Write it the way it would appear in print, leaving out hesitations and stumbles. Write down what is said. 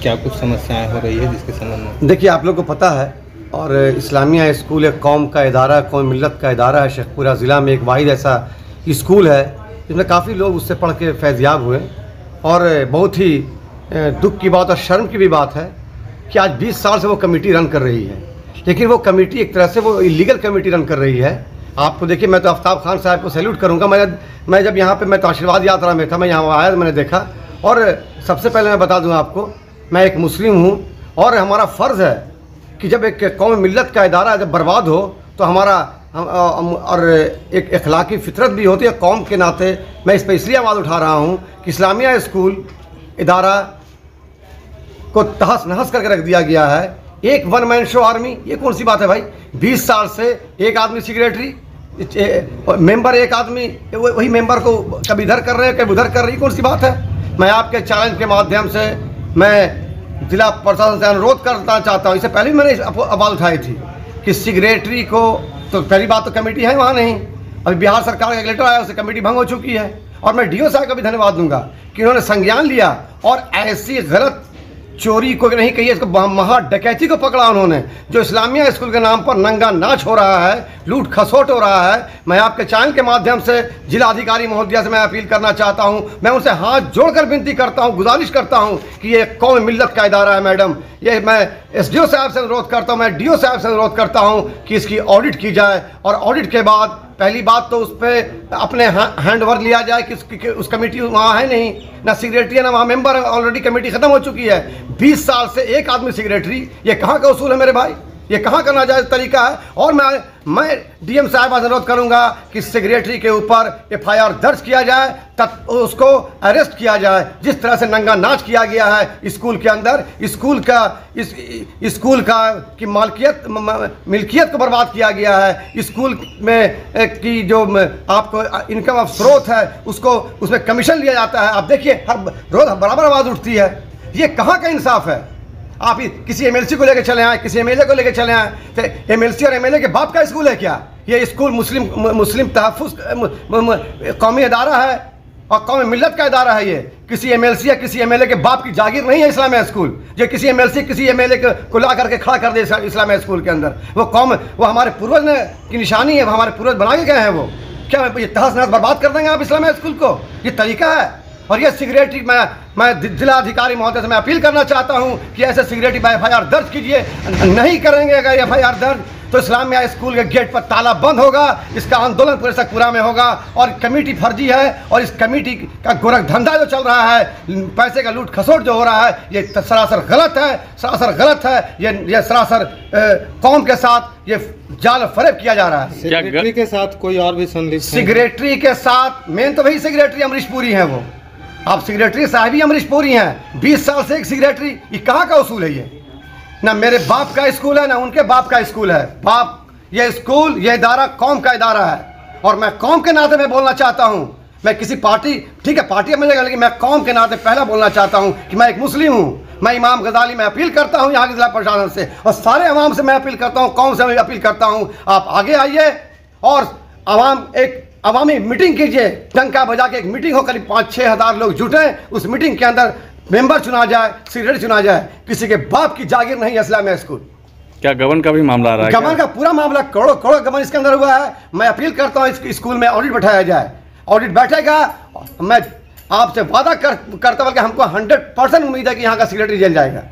क्या कुछ समस्याएं हो रही है जिसके संबंध में? देखिए, आप लोग को पता है और इस्लामिया स्कूल एक कौम का इदारा, कौम मिल्लत का इदारा है। शेखपुरा ज़िला में एक वाहिद ऐसा स्कूल है जिसमें काफ़ी लोग उससे पढ़ के फैज़याब हुए। और बहुत ही दुख की बात और शर्म की भी बात है कि आज 20 साल से वो कमेटी रन कर रही है, लेकिन वो कमेटी एक तरह से वो इलीगल कमेटी रन कर रही है। आपको देखिए, मैं तो आफ्ताब खान साहब को सैल्यूट करूंगा। मैं जब यहाँ पे मैं तो आशीर्वाद यात्रा में था, मैं यहाँ आया, मैंने देखा। और सबसे पहले मैं बता दूं आपको, मैं एक मुस्लिम हूँ और हमारा फ़र्ज़ है कि जब एक कौम मिल्लत का इदारा जब बर्बाद हो तो हमारा और एक अखलाकी फितरत भी होती है कौम के नाते। मैं इस पर इसलिए आवाज़ उठा रहा हूँ कि इस्लामिया स्कूल इदारा को तहस नहस करके रख दिया गया है। एक वन मैन शो आर्मी, ये कौन सी बात है भाई? 20 साल से एक आदमी सेक्रेटरी, मेंबर एक आदमी, वही मेंबर को कभी इधर कर रहे हैं कभी उधर कर रही, कौन सी बात है? मैं आपके चैलेंज के माध्यम से मैं जिला प्रशासन से अनुरोध करना चाहता हूँ। इससे पहले भी मैंने आवाज़ उठाई थी कि सेक्रेटरी को, तो पहली बात तो कमेटी है वहाँ नहीं, अभी बिहार सरकार का एक लेटर आया, उससे कमेटी भंग हो चुकी है। और मैं डीओ साहब का भी धन्यवाद दूंगा कि उन्होंने संज्ञान लिया और ऐसी गलत चोरी को नहीं कही, इसको महा डकैती को पकड़ा उन्होंने, जो इस्लामिया स्कूल के नाम पर नंगा नाच हो रहा है, लूट खसोट हो रहा है। मैं आपके चैनल के माध्यम से जिला अधिकारी महोदया से मैं अपील करना चाहता हूं, मैं उनसे हाथ जोड़कर विनती करता हूं, गुजारिश करता हूं कि ये कौम मिल्लत का इदारा है मैडम। ये मैं एसडीओ साहब से अनुरोध करता हूं, मैं डीओ साहब से अनुरोध करता हूं कि इसकी ऑडिट की जाए और ऑडिट के बाद पहली बात तो उस पर अपने हैंड ओवर लिया जाए कि उस कमेटी वहाँ है नहीं, ना सेक्रेटरी है ना वहाँ मेंबर है, ऑलरेडी कमेटी ख़त्म हो चुकी है। 20 साल से एक आदमी सेक्रेटरी, ये कहाँ का उसूल है मेरे भाई? ये कहाँ का नाजायज़ तरीका है? और मैं डीएम साहब से अनुरोध करूँगा कि सेक्रेटरी के ऊपर एफआईआर दर्ज किया जाए, तब उसको अरेस्ट किया जाए। जिस तरह से नंगा नाच किया गया है स्कूल के अंदर, स्कूल का की मिल्कियत को बर्बाद किया गया है। स्कूल में की जो आपको इनकम ऑफ स्रोत है उसको, उसमें कमीशन लिया जाता है। आप देखिए, हर रोज़ बराबर आवाज़ उठती है। ये कहाँ का इंसाफ है? आप किसी एमएलसी को लेकर चले आए, किसी एमएलए को लेकर चले आए, तो एमएलसी और एमएलए के बाप का स्कूल है क्या? ये स्कूल मुस्लिम तहफ़्फ़ुज़ कौमी इदारा है और कौमी मिल्लत का इदारा है। ये किसी एमएलसी या किसी एमएलए के बाप की जागीर नहीं है इस्लामिया स्कूल, जो किसी एमएलसी किसी एमएलए को ला करके खड़ा कर दे इस्लामिया स्कूल के अंदर। वो कौम, वो हमारे पूर्वज की निशानी है, वो हमारे पूर्वज बना के गए हैं। वो क्या ये तहस नहस बर्बाद कर देंगे आप इस्लामिया स्कूल को? ये तरीका है? और ये सेक्रेटरी, मैं जिला अधिकारी महोदय से मैं अपील करना चाहता हूं कि ऐसे सेक्रेटरी पर एफआईआर दर्ज कीजिए। नहीं करेंगे अगर एफआईआर दर्ज तो इस्लामिया स्कूल के गेट पर ताला बंद होगा। इसका आंदोलन पूरे शेखपुरा में होगा और कमेटी फर्जी है और इस कमेटी का गोरख धंधा जो चल रहा है, पैसे का लूट खसोट जो हो रहा है, ये सरासर गलत है, सरासर गलत है। ये सरासर कौम के साथ ये जाल फरेब किया जा रहा है। सेक्रेटरी के साथ कोई और भी संलिप्त? सेक्रेटरी के साथ मेन तो वही सेक्रेटरी अमरीश पुरी हैं। वो आप सेक्रेटरी साहब ही अमरीश पुरी हैं। 20 साल से एक सेक्रेटरी, ये कहाँ का उसूल है? ये ना मेरे बाप का स्कूल है ना उनके बाप का स्कूल है। बाप, ये स्कूल, ये इदारा कौम का इदारा है और मैं कौम के नाते मैं बोलना चाहता हूँ। मैं किसी पार्टी, ठीक है पार्टी मिलेगा, लेकिन मैं कौम के नाते पहला बोलना चाहता हूँ कि मैं एक मुस्लिम हूँ। मैं इमाम गजाली में अपील करता हूँ यहाँ के जिला प्रशासन से और सारे अवाम से मैं अपील करता हूँ, कौम से मैं अपील करता हूँ, आप आगे आइए और अवामी मीटिंग कीजिए। डंका बजा के एक मीटिंग हो, करीब 5-6 हज़ार लोग जुटें, उस मीटिंग के अंदर मेंबर चुना जाए, सेक्रेटरी चुना जाए। किसी के बाप की जागीर नहीं है इस्लामिया स्कूल। क्या गबन का भी मामला आ रहा है? गबन का पूरा मामला, करोड़ों गबन इसके अंदर हुआ है। मैं अपील करता हूँ इस स्कूल में ऑडिट बैठाया जाए। ऑडिट बैठेगा, मैं आपसे वादा करता हूँ कि हमको 100% उम्मीद है कि यहाँ का सेक्रेटरी जेल जाएगा।